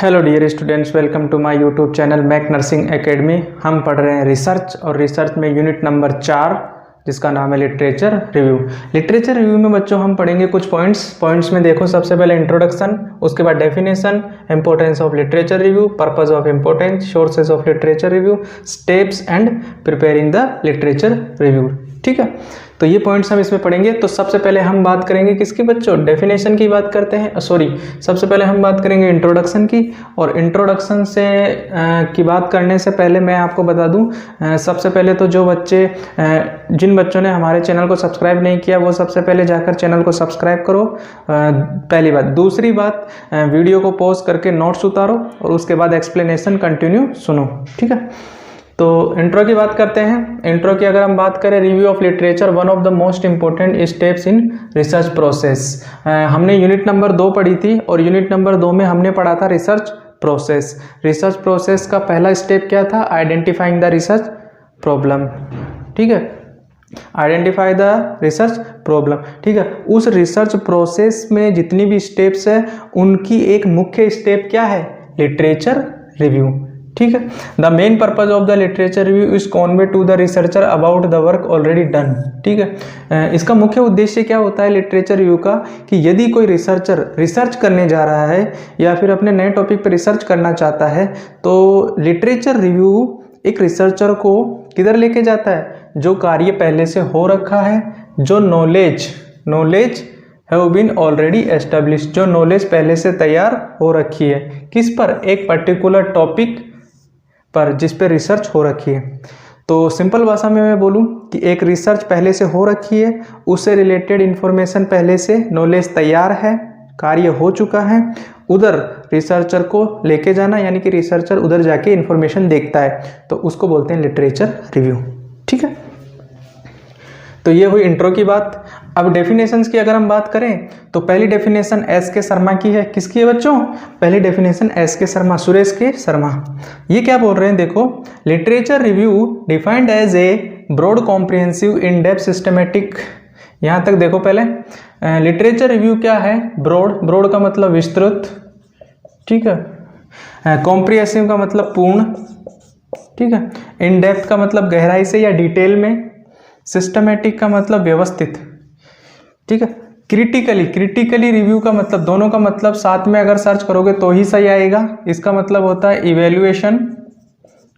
Hello dear students, welcome to my YouTube channel Mac Nursing Academy. हम पढ़ रहे हैं रिसर्च और रिसर्च में यूनिट नंबर 4 जिसका नाम है लिटरेचर रिव्यू। लिटरेचर रिव्यू में बच्चों हम पढ़ेंगे कुछ पॉइंट्स में देखो, सबसे पहले इंट्रोडक्शन, उसके बाद definition, importance of literature review, purpose of importance, sources of literature review, steps and preparing the literature review. ठीक है, तो ये पॉइंट्स हम इसमें पढ़ेंगे। तो सबसे पहले हम बात करेंगे किसकी बच्चों, डेफिनेशन की बात करते हैं। सबसे पहले हम बात करेंगे इंट्रोडक्शन की। और इंट्रोडक्शन से की बात करने से पहले मैं आपको बता दूं, सबसे पहले तो जो बच्चे जिन बच्चों ने हमारे चैनल को सब्सक्राइब नहीं किया वो सबसे पहले जाकर चैनल को सब्सक्राइब करो, पहली बात। दूसरी बात, वीडियो को पॉज करके नोट्स उतारो और उसके बाद एक्सप्लेनेशन कंटिन्यू सुनो। ठीक है, तो इंट्रो की बात करते हैं। इंट्रो की अगर हम बात करें, review of literature one of the most important steps in research process. हमने यूनिट नंबर 2 पढ़ी थी और यूनिट नंबर 2 में हमने पढ़ा था रिसर्च प्रोसेस। रिसर्च प्रोसेस का पहला स्टेप क्या था, आइडेंटिफाइंग द रिसर्च प्रॉब्लम। ठीक है, आइडेंटिफाई द रिसर्च प्रॉब्लम। ठीक है, उस रिसर्च प्रोसेस में जितनी भी स्टेप्स है उनकी एक मुख्य स्टेप क्या है, लिटरेचर रिव्यू। ठीक है, the main purpose of the literature review is convey to the researcher about the work already done. ठीक है, इसका मुख्य उद्देश्य क्या होता है लिटरेचर रिव्यू का, कि यदि कोई रिसर्चर रिसर्च करने जा रहा है या फिर अपने नए टॉपिक पर रिसर्च करना चाहता है तो लिटरेचर रिव्यू एक रिसर्चर को किधर लेके जाता है, जो कार्य पहले से हो रखा है, जो knowledge have been already established, जो नॉलेज पहले से तैयार हो रखी है, किस पर, एक पर्टिकुलर टॉपिक पर जिस पे रिसर्च हो रखी है। तो सिंपल भाषा में मैं बोलूं कि एक रिसर्च पहले से हो रखी है, उससे रिलेटेड इंफॉर्मेशन पहले से, नॉलेज तैयार है, कार्य हो चुका है, उधर रिसर्चर को लेके जाना, यानी कि रिसर्चर उधर जाके इंफॉर्मेशन देखता है, तो उसको बोलते हैं लिटरेचर रिव्यू। ठीक है, तो ये हुई इंट्रो की बात। अब डेफिनेशंस की अगर हम बात करें तो पहली डेफिनेशन एस के शर्मा की है। किसकी है बच्चों, पहली डेफिनेशन एस के शर्मा, सुरेश के शर्मा। ये क्या बोल रहे हैं, देखो, literature review defined as a broad comprehensive in depth systematic. यहाँ तक देखो पहले, लिटरेचर रिव्यू क्या है, ब्रॉड का मतलब विस्तृत, ठीक है, कॉम्प्रिहेंसिव का मतलब पूर्ण, ठीक है, इन डेप्थ का मतलब गहराई से या डिटेल में, सिस्टमेटिक का मतलब व्यवस्थित, ठीक है, क्रिटिकली रिव्यू का मतलब, दोनों का मतलब साथ में अगर सर्च करोगे तो ही सही आएगा। इसका मतलब होता है इवेल्युएशन।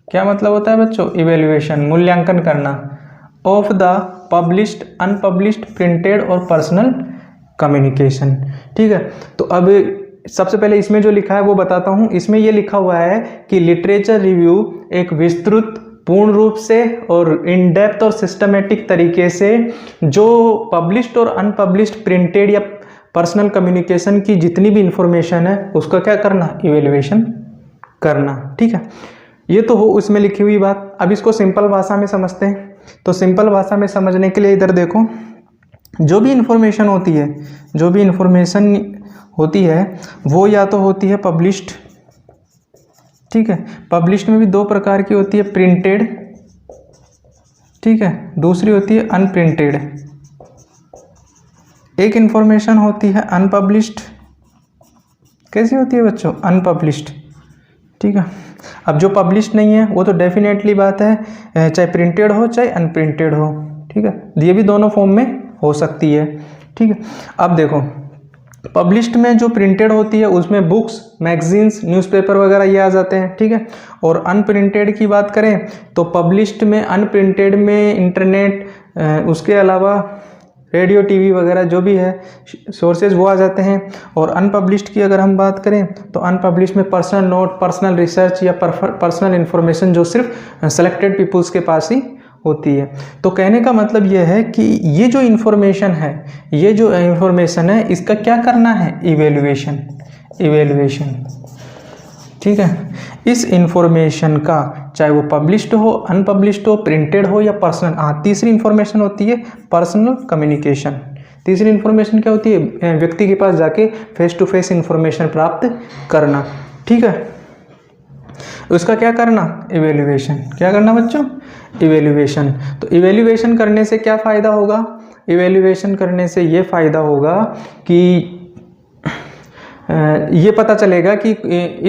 क्या मतलब होता है बच्चों, इवेल्युएशन, मूल्यांकन करना, of the published, unpublished, printed और पर्सनल कम्युनिकेशन। ठीक है, तो अब सबसे पहले इसमें जो लिखा है वो बताता हूँ। इसमें ये लिखा हुआ है कि लिटरेचर रिव्यू एक विस्तृत, पूर्ण रूप से और इन डेप्थ और सिस्टमेटिक तरीके से जो पब्लिश्ड और अनपब्लिश्ड, प्रिंटेड या पर्सनल कम्युनिकेशन की जितनी भी इंफॉर्मेशन है उसका क्या करना, इवेल्युएशन करना। ठीक है, ये तो हो उसमें लिखी हुई बात। अब इसको सिंपल भाषा में समझते हैं। तो सिंपल भाषा में समझने के लिए इधर देखो, जो भी इंफॉर्मेशन होती है वो या तो होती है पब्लिश्ड, ठीक है, पब्लिश्ड में भी 2 प्रकार की होती है, प्रिंटेड, ठीक है, दूसरी होती है अनप्रिंटेड। एक इंफॉर्मेशन होती है अनपब्लिश्ड। कैसी होती है बच्चों, अनपब्लिश्ड। ठीक है, अब जो पब्लिश्ड नहीं है वो तो डेफिनेटली बात है, चाहे प्रिंटेड हो चाहे अनप्रिंटेड हो। ठीक है, ये भी दोनों फॉर्म में हो सकती है। ठीक है, अब देखो, पब्लिश्ड में जो प्रिंटेड होती है उसमें बुक्स, मैगजीन्स, न्यूज़पेपर वगैरह ये आ जाते हैं। ठीक है, और अनप्रिंटेड की बात करें तो पब्लिश्ड में, अनप्रिंटेड में इंटरनेट, उसके अलावा रेडियो, टीवी वगैरह जो भी है सोर्सेज वो आ जाते हैं। और अनपब्लिश्ड की अगर हम बात करें तो अनपब्लिश्ड में पर्सनल नोट, पर्सनल रिसर्च या पर्सनल इन्फॉर्मेशन जो सिर्फ सेलेक्टेड पीपुल्स के पास ही होती है। तो कहने का मतलब यह है कि ये जो इंफॉर्मेशन है इसका क्या करना है, इवेल्युएशन। ठीक है, इस इंफॉर्मेशन का चाहे वो पब्लिश्ड हो, अनपब्लिश्ड हो, प्रिंटेड हो या पर्सनल। तीसरी इंफॉर्मेशन होती है पर्सनल कम्युनिकेशन। तीसरी इंफॉर्मेशन क्या होती है, व्यक्ति के पास जाके फेस टू फेस इंफॉर्मेशन प्राप्त करना। ठीक है, उसका क्या करना, इवेल्युएशन। क्या करना बच्चों, इवेल्युएशन। तो इवेल्युएशन करने से क्या फ़ायदा होगा, इवेल्युएशन करने से ये फ़ायदा होगा कि ये पता चलेगा कि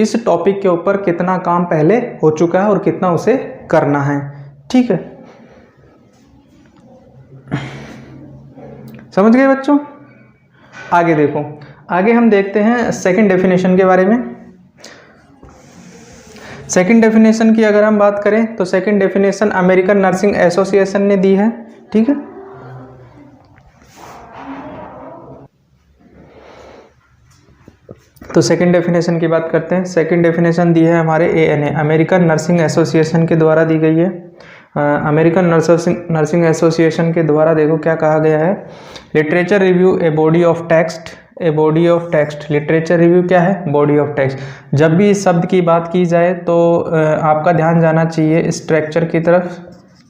इस टॉपिक के ऊपर कितना काम पहले हो चुका है और कितना उसे करना है। ठीक है, समझ गए बच्चों? आगे देखो, आगे हम देखते हैं सेकंड डेफिनेशन के बारे में। सेकंड डेफिनेशन की अगर हम बात करें तो second definition American nursing association ने दी है। ठीक है, तो सेकंड डेफिनेशन की बात करते हैं। सेकंड डेफिनेशन दी है हमारे ANA अमेरिकन नर्सिंग एसोसिएशन के द्वारा दी गई है। अमेरिकन नर्सिंग एसोसिएशन के द्वारा देखो क्या कहा गया है, literature review a body of text, a body of text. Literature review क्या है? Body of text. जब भी इस शब्द की बात की जाए तो आपका ध्यान जाना चाहिए स्ट्रक्चर की तरफ।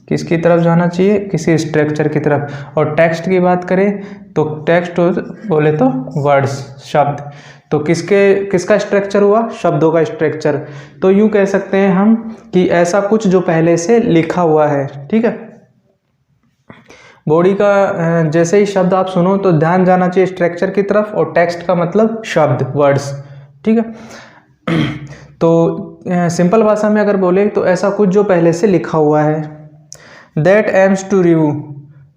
किसकी तरफ जाना चाहिए? किसी स्ट्रक्चर की तरफ। और टेक्स्ट की बात करें तो टेक्स्ट बोले तो वर्ड्स, शब्द। तो किसका स्ट्रक्चर हुआ? शब्दों का स्ट्रक्चर। तो यूँ कह सकते हैं हम कि ऐसा कुछ जो पहले से लिखा हुआ है। ठीक है, बॉडी का जैसे ही शब्द आप सुनो तो ध्यान जाना चाहिए स्ट्रक्चर की तरफ, और टेक्स्ट का मतलब शब्द, वर्ड्स। ठीक है, तो सिंपल भाषा में अगर बोले तो ऐसा कुछ जो पहले से लिखा हुआ है। That aims to review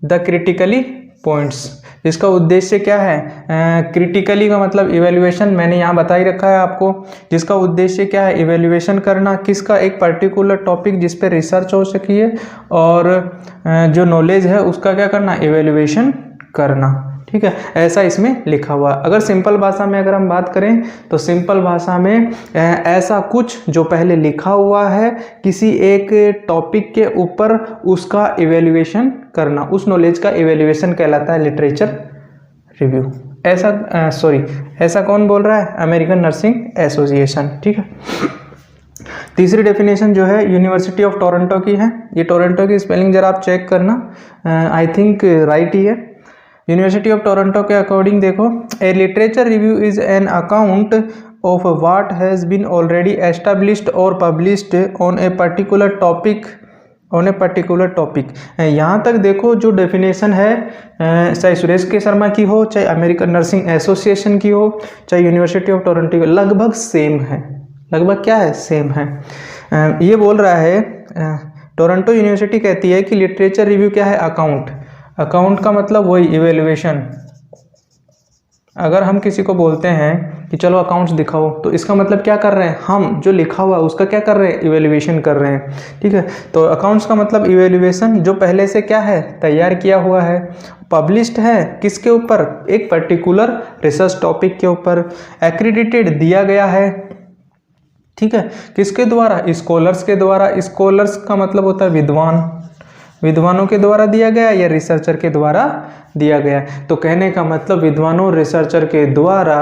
the critically points. इसका उद्देश्य क्या है? क्रिटिकली का मतलब इवेल्युएशन, मैंने यहाँ बता ही रखा है आपको। जिसका उद्देश्य क्या है? इवेल्युएशन करना। किसका? एक पर्टिकुलर टॉपिक जिस पे रिसर्च हो सकी है और जो नॉलेज है उसका क्या करना? इवेल्युएशन करना। ठीक है, ऐसा इसमें लिखा हुआ। अगर सिंपल भाषा में अगर हम बात करें तो सिंपल भाषा में ऐसा कुछ जो पहले लिखा हुआ है किसी एक टॉपिक के ऊपर, उसका इवेल्युएशन करना, उस नॉलेज का इवेल्युएशन कहलाता है लिटरेचर रिव्यू। ऐसा कौन बोल रहा है? American nursing association. ठीक है, तीसरी डेफिनेशन जो है यूनिवर्सिटी ऑफ टोरंटो की है। ये टोरंटो की स्पेलिंग जरा आप चेक करना, आई थिंक राइट ही है। यूनिवर्सिटी ऑफ टोरंटो के अकॉर्डिंग देखो, a literature review is an account of what has been already established और published on a particular topic, on a particular topic. यहाँ तक देखो जो डेफिनेशन है, चाहे सुरेश के शर्मा की हो, चाहे अमेरिकन नर्सिंग एसोसिएशन की हो, चाहे यूनिवर्सिटी ऑफ टोरंटो की, लगभग सेम है। लगभग क्या है? सेम है। ये बोल रहा है, टोरंटो यूनिवर्सिटी कहती है कि लिटरेचर रिव्यू क्या है? अकाउंट। अकाउंट का मतलब वही इवेल्युएशन। अगर हम किसी को बोलते हैं कि चलो अकाउंट्स दिखाओ, तो इसका मतलब क्या कर रहे हैं? हम जो लिखा हुआ है उसका क्या कर रहे हैं? इवेल्युएशन कर रहे हैं। ठीक है, तो अकाउंट्स का मतलब इवेल्युएशन, जो पहले से क्या है? तैयार किया हुआ है। पब्लिश्ड है किसके ऊपर? एक पर्टिकुलर रिसर्च टॉपिक के ऊपर। एक्रीडिटेड दिया गया है। ठीक है, किसके द्वारा? स्कॉलर्स के द्वारा। स्कॉलर्स का मतलब होता है विद्वान। विद्वानों के द्वारा दिया गया या रिसर्चर के द्वारा दिया गया। तो कहने का मतलब विद्वानों, रिसर्चर के द्वारा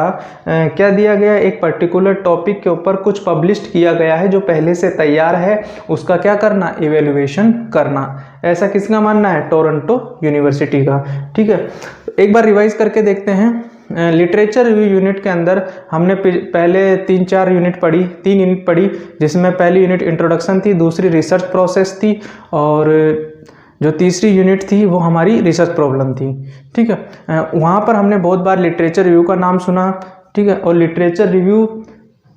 क्या दिया गया? एक पर्टिकुलर टॉपिक के ऊपर कुछ पब्लिश्ड किया गया है जो पहले से तैयार है, उसका क्या करना? इवेल्युएशन करना। ऐसा किसका मानना है? टोरंटो यूनिवर्सिटी का। ठीक है, एक बार रिवाइज करके देखते हैं। लिटरेचर रिव्यू यूनिट के अंदर हमने पहले 3 यूनिट पढ़ी, जिसमें पहली यूनिट इंट्रोडक्शन थी, दूसरी रिसर्च प्रोसेस थी, और जो तीसरी यूनिट थी वो हमारी रिसर्च प्रॉब्लम थी। ठीक है, वहाँ पर हमने बहुत बार लिटरेचर रिव्यू का नाम सुना। ठीक है, और लिटरेचर रिव्यू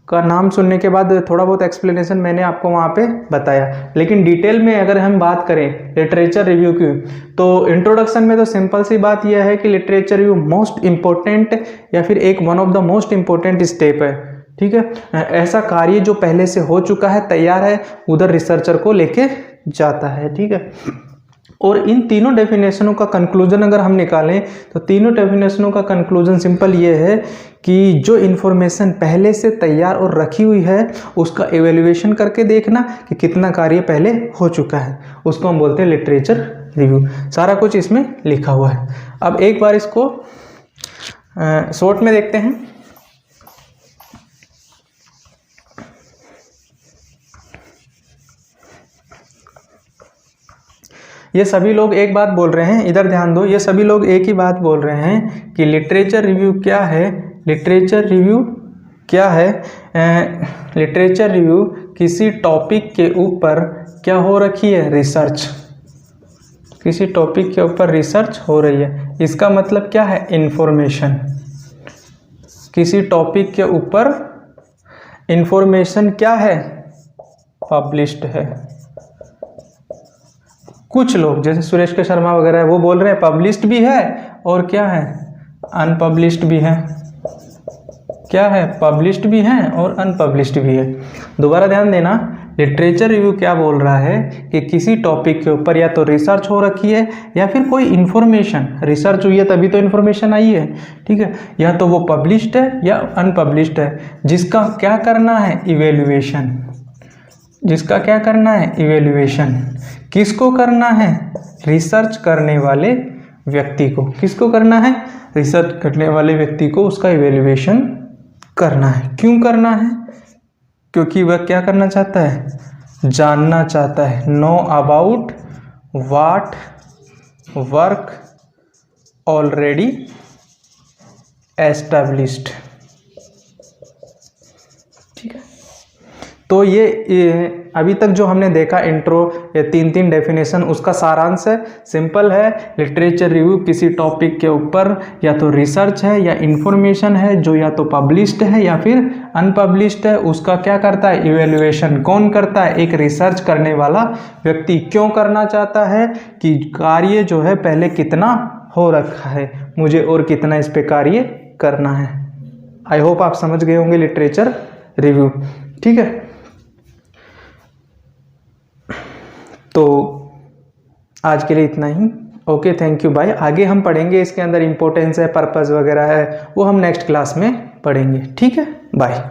का नाम सुनने के बाद थोड़ा बहुत एक्सप्लेनेशन मैंने आपको वहाँ पे बताया। लेकिन डिटेल में अगर हम बात करें लिटरेचर रिव्यू की, तो इंट्रोडक्शन में तो सिंपल सी बात यह है कि लिटरेचर रिव्यू मोस्ट इम्पोर्टेंट या फिर एक one of the most important step है। ठीक है, ऐसा कार्य जो पहले से हो चुका है, तैयार है, उधर रिसर्चर को लेके जाता है। ठीक है, और इन तीनों डेफिनेशनों का कंक्लूजन अगर हम निकालें तो तीनों डेफिनेशनों का कंक्लूजन सिंपल ये है कि जो इन्फॉर्मेशन पहले से तैयार और रखी हुई है उसका एवेल्युएशन करके देखना कि कितना कार्य पहले हो चुका है, उसको हम बोलते हैं लिटरेचर रिव्यू। सारा कुछ इसमें लिखा हुआ है। अब एक बार इसको शॉर्ट में देखते हैं। ये सभी लोग एक बात बोल रहे हैं, इधर ध्यान दो, ये सभी लोग एक ही बात बोल रहे हैं कि लिटरेचर रिव्यू क्या है। लिटरेचर रिव्यू क्या है? लिटरेचर रिव्यू किसी टॉपिक के ऊपर क्या हो रखी है? रिसर्च। किसी टॉपिक के ऊपर रिसर्च हो रही है, इसका मतलब क्या है? इंफॉर्मेशन। किसी टॉपिक के ऊपर इंफॉर्मेशन क्या है, पब्लिश्ड है। कुछ लोग जैसे सुरेश के शर्मा वगैरह है वो बोल रहे हैं पब्लिश्ड भी है और क्या है, अनपब्लिश्ड भी है। क्या है, पब्लिश्ड भी है और अनपब्लिश्ड भी है। दोबारा ध्यान देना, लिटरेचर रिव्यू क्या बोल रहा है कि किसी टॉपिक के ऊपर या तो रिसर्च हो रखी है या फिर कोई इन्फॉर्मेशन, रिसर्च हुई है तभी तो इन्फॉर्मेशन आई है, ठीक है, या तो वो पब्लिश्ड है या अनपब्लिश्ड है, जिसका क्या करना है, इवेल्युएशन। जिसका क्या करना है, इवेल्युएशन। किसको करना है, रिसर्च करने वाले व्यक्ति को। किसको करना है, रिसर्च करने वाले व्यक्ति को उसका इवेल्युएशन करना है। क्यों करना है, क्योंकि वह क्या करना चाहता है, जानना चाहता है, know about what work already established. ठीक है, तो ये अभी तक जो हमने देखा इंट्रो, ये तीन डेफिनेशन, उसका सारांश है, सिंपल है। लिटरेचर रिव्यू किसी टॉपिक के ऊपर या तो रिसर्च है या इंफॉर्मेशन है जो या तो पब्लिश्ड है या फिर अनपब्लिश्ड है, उसका क्या करता है, इवेल्युएशन। कौन करता है, एक रिसर्च करने वाला व्यक्ति। क्यों करना चाहता है, कि कार्य जो है पहले कितना हो रखा है, मुझे और कितना इस पे कार्य करना है। आई होप आप समझ गए होंगे लिटरेचर रिव्यू। ठीक है, तो आज के लिए इतना ही। Okay, thank you, bye. आगे हम पढ़ेंगे, इसके अंदर इंपॉर्टेंस है, पर्पस वगैरह है, वो हम नेक्स्ट क्लास में पढ़ेंगे। ठीक है, बाय।